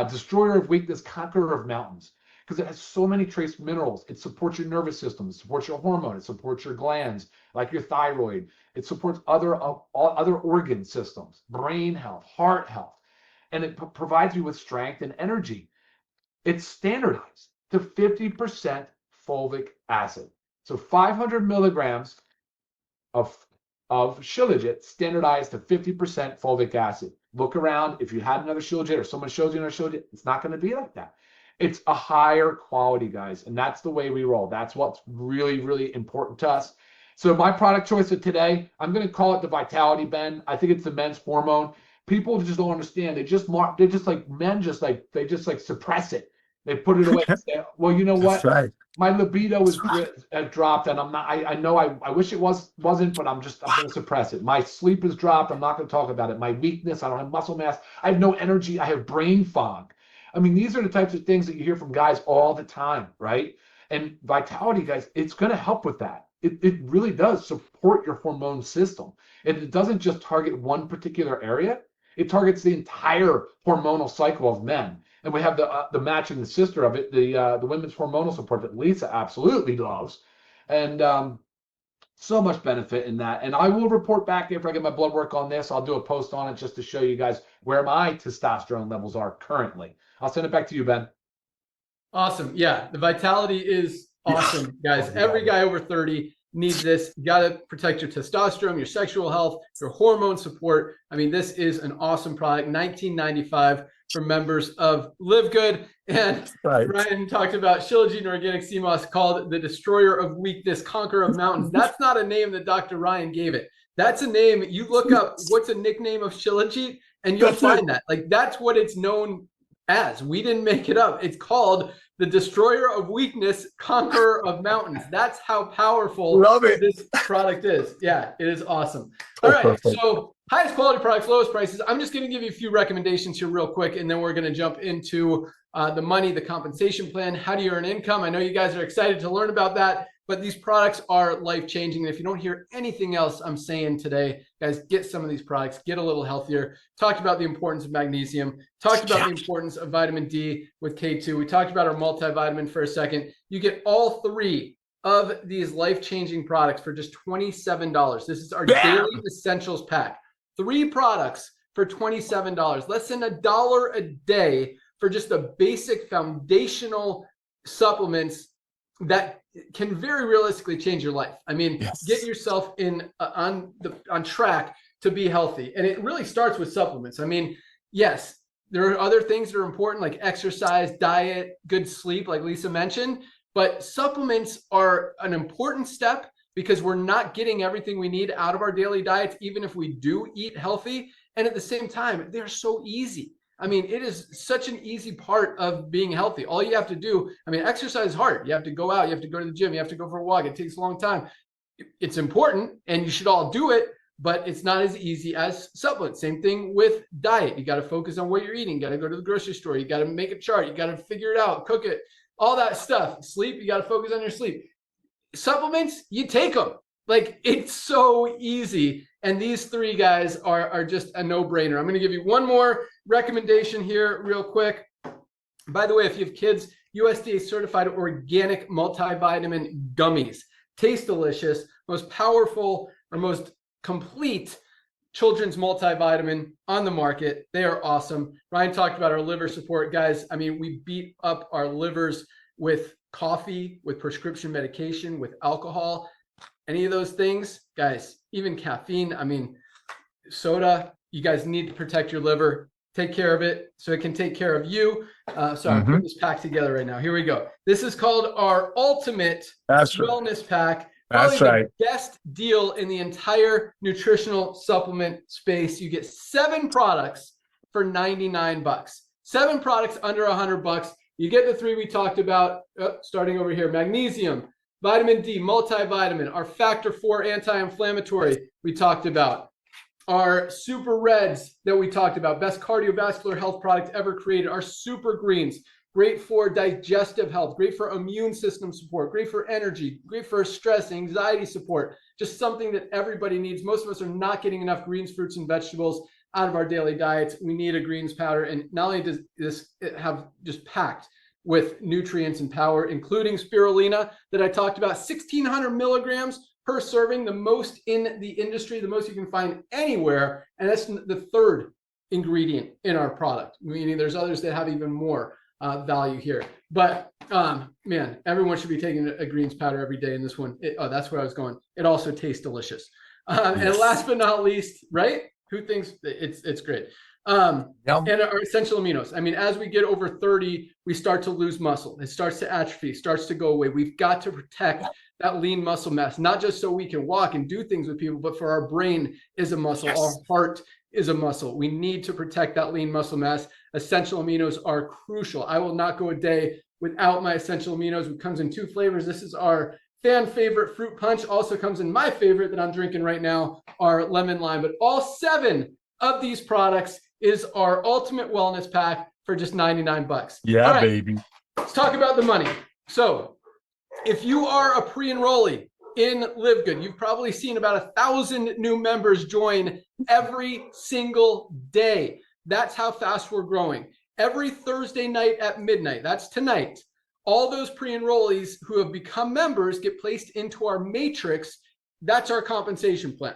destroyer of weakness, conqueror of mountains, because it has so many trace minerals. It supports your nervous system. It supports your hormone. It supports your glands, like your thyroid. It supports other organ systems, brain health, heart health. And it provides you with strength and energy. It's standardized to 50% fulvic acid. So 500 milligrams of Shilajit standardized to 50% fulvic acid. Look around. If you had another Shilajit or someone shows you another Shilajit, it's not going to be like that. It's a higher quality, guys, and that's the way we roll. That's what's really, really important to us. So my product choice of today, I'm going to call it the Vitality, Ben. I think it's the men's hormone. People just don't understand. They just suppress it. They put it away and say, well, you know what? Right. My libido is dropped, and I'm not. I know. I wish it wasn't, but I'm going to suppress it. My sleep is dropped. I'm not going to talk about it. My weakness. I don't have muscle mass. I have no energy. I have brain fog. I mean, these are the types of things that you hear from guys all the time, right? And Vitality, guys, it's going to help with that. It really does support your hormone system, and it doesn't just target one particular area. It targets the entire hormonal cycle of men. And we have the match and the sister of it, the women's hormonal support that Lisa absolutely loves. And so much benefit in that. And I will report back after I get my blood work on this. I'll do a post on it just to show you guys where my testosterone levels are currently. I'll send it back to you, Ben. Awesome. Yeah, the Vitality is awesome, guys. Every guy over 30 needs this. You got to protect your testosterone, your sexual health, your hormone support. I mean, this is an awesome product. $19.95 for members of LiveGood. And Right. Ryan talked about Shilajit and organic sea moss, called the destroyer of weakness, conqueror of mountains. That's not a name that Dr. Ryan gave it. That's a name. You look up what's a nickname of Shilajit and you'll find that. Like, that's what it's known as. We didn't make it up. It's called the destroyer of weakness, conqueror of mountains. That's how powerful this product is. Yeah, it is awesome. All right, perfect. so highest quality products, lowest prices. I'm just going to give you a few recommendations here real quick, and then we're going to jump into the money, the compensation plan. How do you earn income? I know you guys are excited to learn about that, but these products are life-changing. And if you don't hear anything else I'm saying today, guys, get some of these products, get a little healthier. Talked about the importance of magnesium, talked about the importance of vitamin D with K2. We talked about our multivitamin for a second. You get all three of these life-changing products for just $27. This is our daily essentials pack. 3 products for $27, less than $1 a day for just the basic foundational supplements that can very realistically change your life. I mean, get yourself on track to be healthy. And it really starts with supplements. I mean, yes, there are other things that are important, like exercise, diet, good sleep, like Lisa mentioned, but supplements are an important step because we're not getting everything we need out of our daily diets, even if we do eat healthy. And at the same time, they're so easy. I mean, it is such an easy part of being healthy. All you have to do, I mean, exercise is hard. You have to go out, you have to go to the gym, you have to go for a walk. It takes a long time. It's important and you should all do it, but it's not as easy as supplements. Same thing with diet. You got to focus on what you're eating. You got to go to the grocery store. You got to make a chart. You got to figure it out, cook it, all that stuff. Sleep, you got to focus on your sleep. Supplements, you take them. Like, it's so easy. And these three guys are just a no-brainer. I'm going to give you one more recommendation here real quick. By the way, if you have kids, USDA certified organic multivitamin gummies. Taste delicious, most powerful or most complete children's multivitamin on the market. They are awesome. Ryan talked about our liver support. Guys, I mean, we beat up our livers with coffee, with prescription medication, with alcohol. Any of those things, guys, even caffeine, I mean, soda, you guys need to protect your liver. Take care of it so it can take care of you. So I'm putting this pack together right now. Here we go. This is called our ultimate wellness pack. Probably the best deal in the entire nutritional supplement space. You get 7 products for 99 bucks. 7 products under $100. You get the 3 we talked about, starting over here: magnesium, vitamin D, multivitamin, our factor 4 anti-inflammatory we talked about, our super reds that we talked about, best cardiovascular health product ever created, our super greens, great for digestive health, great for immune system support, great for energy, great for stress, anxiety support, just something that everybody needs. Most of us are not getting enough greens, fruits, and vegetables out of our daily diets. We need a greens powder. And not only does this have just packed with nutrients and power, including spirulina that I talked about, 1,600 milligrams per serving, the most in the industry, the most you can find anywhere. And that's the 3rd ingredient in our product, meaning there's others that have even more value here. But man, everyone should be taking a greens powder every day in this one. That's where I was going. It also tastes delicious. And last but not least, right? Who thinks it's great? And our essential aminos. I mean, as we get over 30, we start to lose muscle. It starts to atrophy, starts to go away. We've got to protect that lean muscle mass, not just so we can walk and do things with people, but for our brain is a muscle. Our heart is a muscle. We need to protect that lean muscle mass. Essential aminos are crucial. I will not go a day without my essential aminos. It comes in 2 flavors. This is our fan favorite fruit punch. Also comes in my favorite that I'm drinking right now, our lemon lime. But all 7 of these products is our ultimate wellness pack for just 99 bucks. Yeah, right, baby. Let's talk about the money. So if you are a pre-enrollee in LiveGood, you've probably seen about 1,000 new members join every single day. That's how fast we're growing. Every Thursday night at midnight, that's tonight, all those pre-enrollees who have become members get placed into our matrix. That's our compensation plan.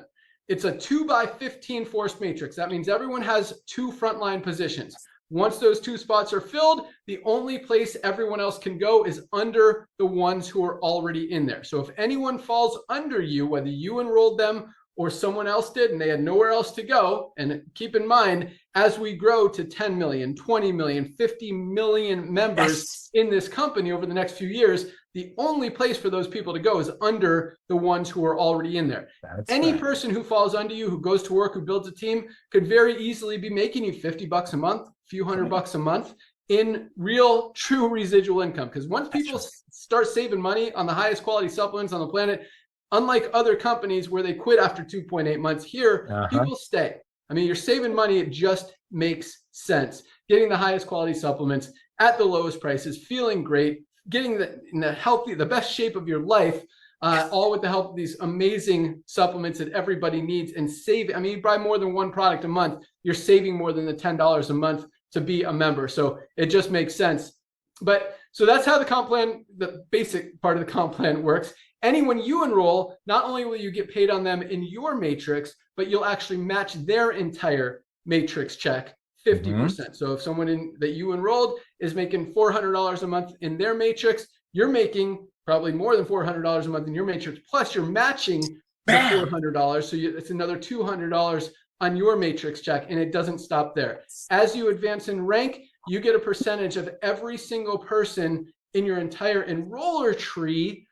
It's a 2x15 force matrix. That means everyone has 2 frontline positions. Once those 2 spots are filled, the only place everyone else can go is under the ones who are already in there. So if anyone falls under you, whether you enrolled them or someone else did and they had nowhere else to go, and keep in mind, as we grow to 10 million, 20 million, 50 million members in this company over the next few years, the only place for those people to go is under the ones who are already in there. Any person who falls under you, who goes to work, who builds a team, could very easily be making you 50 bucks a month, a few $100 a month in real, true residual income. Because once people start saving money on the highest quality supplements on the planet, unlike other companies where they quit after 2.8 months, here, people stay. I mean, you're saving money. It just makes sense. Getting the highest quality supplements at the lowest prices, feeling great, getting in the healthy, the best shape of your life, all with the help of these amazing supplements that everybody needs, and save. I mean, you buy more than 1 product a month, you're saving more than the $10 a month to be a member. So it just makes sense. But so that's how the comp plan, the basic part of the comp plan works. Anyone you enroll, not only will you get paid on them in your matrix, but you'll actually match their entire matrix check 50%. So if someone that you enrolled is making $400 a month in their matrix, you're making probably more than $400 a month in your matrix, plus you're matching the $400. So it's another $200 on your matrix check, and it doesn't stop there. As you advance in rank, you get a percentage of every single person in your entire enroller tree's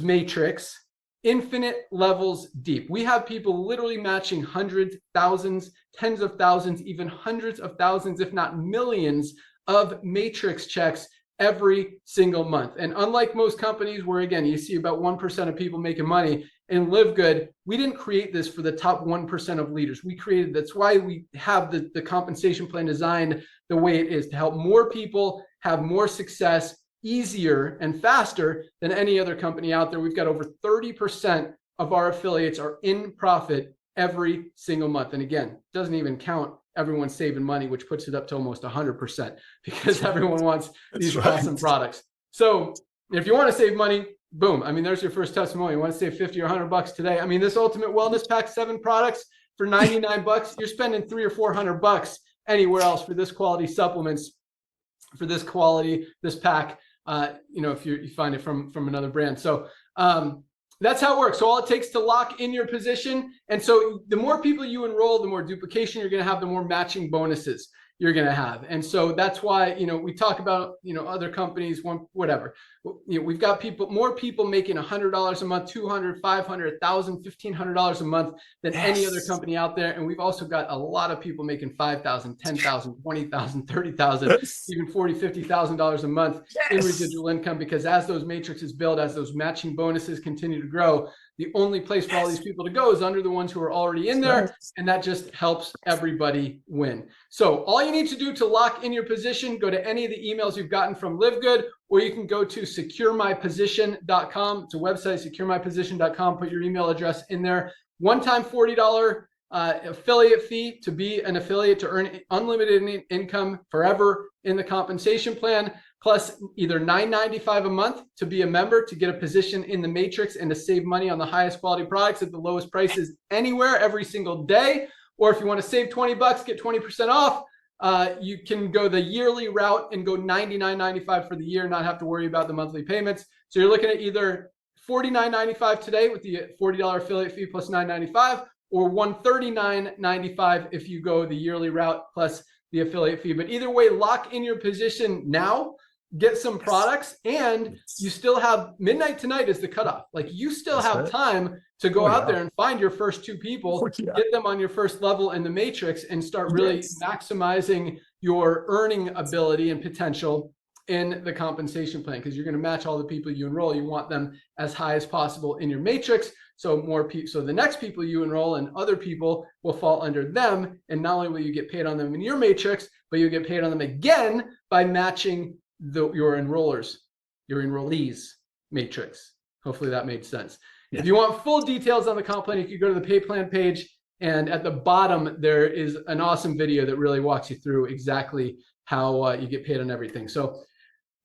matrix infinite levels deep. We have people literally matching hundreds, thousands, tens of thousands, even hundreds of thousands, if not millions of matrix checks every single month. And unlike most companies where, again, you see about 1% of people making money, in LiveGood, we didn't create this for the top 1% of leaders. We created, that's why we have the compensation plan designed the way it is, to help more people have more success easier and faster than any other company out there. We've got over 30% of our affiliates are in profit every single month. And again, doesn't even count everyone saving money, which puts it up to almost 100% because everyone wants these awesome products. So if you want to save money, boom. I mean, there's your first testimony. You want to save 50 or 100 bucks today. I mean, this Ultimate Wellness Pack, 7 products for 99 bucks. You're spending 300 or 400 bucks anywhere else for this quality supplements, for this quality, this pack, you know, if you find it from another brand. So that's how it works. So all it takes to lock in your position. And so the more people you enroll, the more duplication you're going to have, the more matching bonuses you're going to have. And so that's why, you know, we talk about, you know, other companies, whatever, you know, we've got more people making $100 a month, $200, $500, $1,000, $1,500 a month than any other company out there. And we've also got a lot of people making $5,000, $10,000, $20,000, $30,000, even $40,000, $50,000 a month in residual income, because as those matrices build, as those matching bonuses continue to grow, the only place for all these people to go is under the ones who are already in there. And that just helps everybody win. So all you need to do to lock in your position, go to any of the emails you've gotten from LiveGood, or you can go to securemyposition.com. It's a website, securemyposition.com. Put your email address in there. One-time $40 affiliate fee to be an affiliate, to earn unlimited income forever in the compensation plan, plus either $9.95 a month to be a member, to get a position in the matrix and to save money on the highest quality products at the lowest prices anywhere every single day. Or if you want to save 20 bucks, get 20% off, you can go the yearly route and go $99.95 for the year, not have to worry about the monthly payments. So you're looking at either $49.95 today with the $40 affiliate fee plus $9.95, or $139.95 if you go the yearly route plus the affiliate fee. But either way, lock in your position now, get some products, and you still have midnight tonight is the cutoff. Like, you still have time to go out there and find your first 2 people, get them on your first level in the matrix, and start really maximizing your earning ability and potential in the compensation plan, because you're going to match all the people you enroll. You want them as high as possible in your matrix. So more people, so the next people you enroll and other people will fall under them. And not only will you get paid on them in your matrix, but you get paid on them again by matching your enrollees matrix. Hopefully that made sense. Yeah. If you want full details on the comp plan, you can go to the pay plan page, and at the bottom there is an awesome video that really walks you through exactly how you get paid on everything. So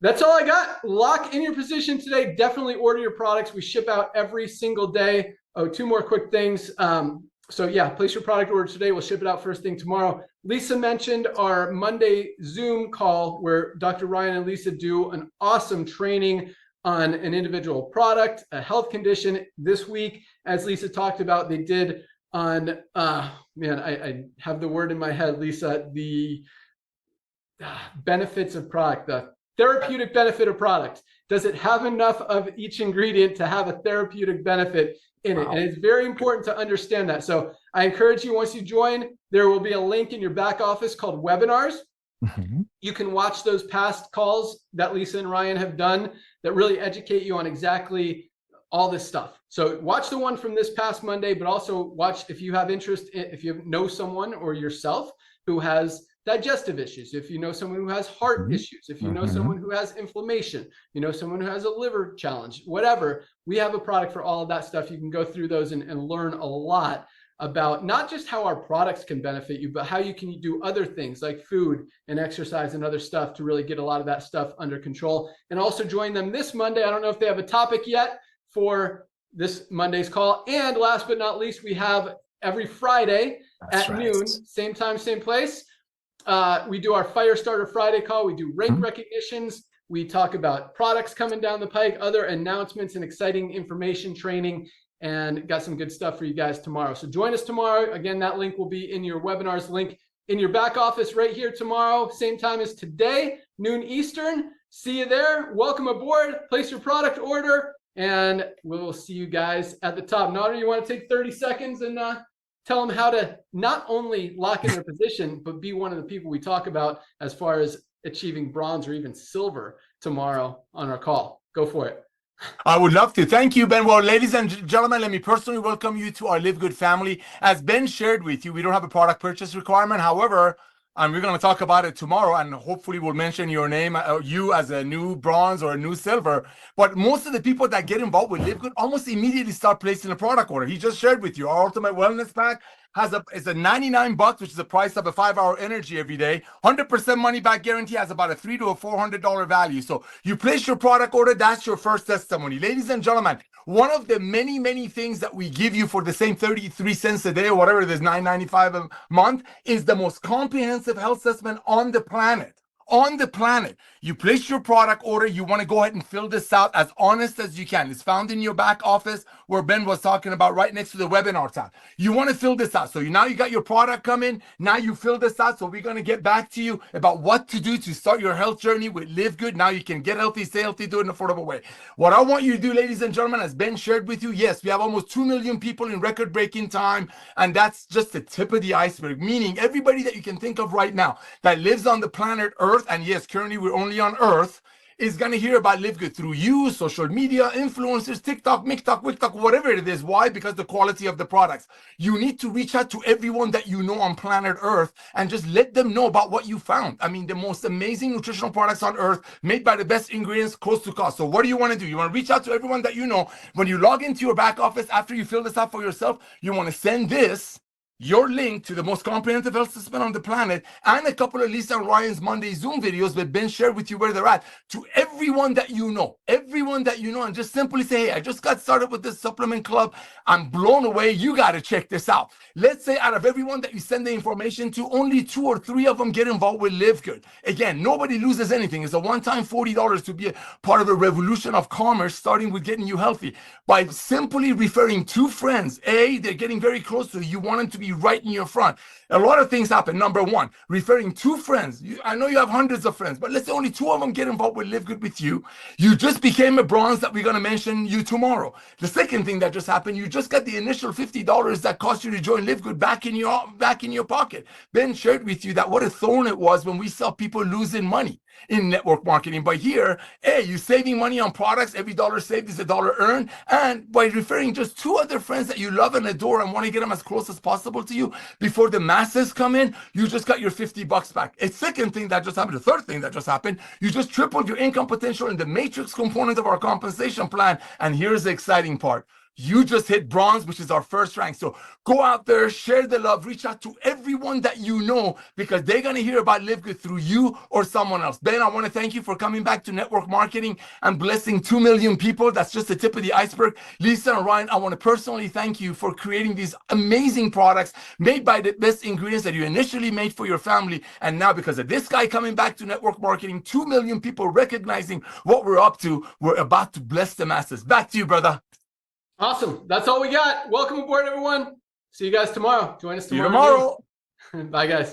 that's all I got. Lock in your position today. Definitely order your products. We ship out every single day. Oh, 2 more quick things. So yeah, place your product order today. We'll ship it out first thing tomorrow. Lisa mentioned our Monday Zoom call where Dr. Ryan and Lisa do an awesome training on an individual product, a health condition. This week, as Lisa talked about, they did on, I have the word in my head, Lisa, the benefits of product, the therapeutic benefit of product. Does it have enough of each ingredient to have a therapeutic benefit in it? And it's very important to understand that. So I encourage you, once you join, there will be a link in your back office called webinars. You can watch those past calls that Lisa and Ryan have done that really educate you on exactly all this stuff. So watch the one from this past Monday, but also watch, if you have interest, if you know someone or yourself who has digestive issues, if you know someone who has heart issues, if you know someone who has inflammation, you know someone who has a liver challenge, whatever, we have a product for all of that stuff. You can go through those and learn a lot about not just how our products can benefit you, but how you can do other things like food and exercise and other stuff to really get a lot of that stuff under control. And also join them this Monday. I don't know if they have a topic yet for this Monday's call. And last but not least, we have every Friday at noon, same time, same place. We do our Fire Starter Friday call. We do rank recognitions. We talk about products coming down the pike, other announcements and exciting information training, and got some good stuff for you guys tomorrow. So join us tomorrow. Again, that link will be in your webinars link in your back office right here tomorrow, same time as today, noon Eastern. See you there. Welcome aboard. Place your product order. And we'll see you guys at the top. Nader, you want to take 30 seconds and tell them how to not only lock in their position, but be one of the people we talk about as far as achieving bronze or even silver tomorrow on our call. Go for it. I would love to. Thank you, Ben. Well, ladies and gentlemen, let me personally welcome you to our LiveGood family. As Ben shared with you, we don't have a product purchase requirement. However, we're going to talk about it tomorrow, and hopefully we'll mention your name, you as a new bronze or a new silver. But most of the people that get involved with LiveGood almost immediately start placing a product order. He just shared with you our Ultimate Wellness Pack is a 99 bucks, which is the price of a 5-hour energy every day. 100% money back guarantee, has about a $300 to a $400 value. So you place your product order, that's your first testimony. Ladies and gentlemen, one of the many things that we give you for the same 33 cents a day or whatever it is, $9.95 a month, is the most comprehensive health assessment on the planet. On the planet. You place your product order, you want to go ahead and fill this out as honest as you can. It's found in your back office where Ben was talking about, right next to the webinar tab. You want to fill this out. So now you got your product coming, now you fill this out. So we're going to get back to you about what to do to start your health journey with LiveGood. Now you can get healthy, stay healthy, do it in an affordable way. What I want you to do, ladies and gentlemen, as Ben shared with you, yes, we have almost 2 million people in record-breaking time, and that's just the tip of the iceberg, meaning everybody that you can think of right now that lives on the planet Earth, and yes, currently we're only on Earth, is going to hear about LiveGood through you, social media, influencers, TikTok, MikTok, WikTok, whatever it is. Why? Because the quality of the products. You need to reach out to everyone that you know on planet Earth and just let them know about what you found. I mean, the most amazing nutritional products on Earth, made by the best ingredients, coast to coast. So what do you want to do? You want to reach out to everyone that you know. When you log into your back office, after you fill this out for yourself, you want to send your link to the most comprehensive health assessment on the planet, and a couple of Lisa and Ryan's Monday Zoom videos that Ben shared with you where they're at, to everyone that you know, and just simply say, hey, I just got started with this supplement club. I'm blown away. You got to check this out. Let's say out of everyone that you send the information to, only 2 or 3 of them get involved with LiveGood. Again, nobody loses anything. It's a one-time $40 to be a part of a revolution of commerce, starting with getting you healthy. By simply referring 2 friends, they're getting very close to you. You want them to be right in your front. A lot of things happen. Number 1, referring 2 friends. I know you have hundreds of friends, but let's say only 2 of them get involved with LiveGood with you. You just became a bronze that we're going to mention you tomorrow. The second thing that just happened, you just got the initial $50 that cost you to join LiveGood back in your pocket. Ben shared with you that what a thorn it was when we saw people losing money in network marketing. But here, you're saving money on products. Every dollar saved is a dollar earned. And by referring just 2 other friends that you love and adore and want to get them as close as possible to you before the masses come in, you just got your $50 back. A second thing that just happened, the third thing that just happened, you just tripled your income potential in the matrix component of our compensation plan. And here's the exciting part. You just hit bronze, which is our first rank. So go out there, share the love, reach out to everyone that you know, because they're going to hear about LiveGood through you or someone else. Ben, I want to thank you for coming back to network marketing and blessing 2 million people. That's just the tip of the iceberg. Lisa and Ryan, I want to personally thank you for creating these amazing products made by the best ingredients that you initially made for your family. And now, because of this guy coming back to network marketing, 2 million people recognizing what we're up to, we're about to bless the masses. Back to you, brother. Awesome. That's all we got. Welcome aboard, everyone. See you guys tomorrow. Join us tomorrow. See you tomorrow. Bye, guys.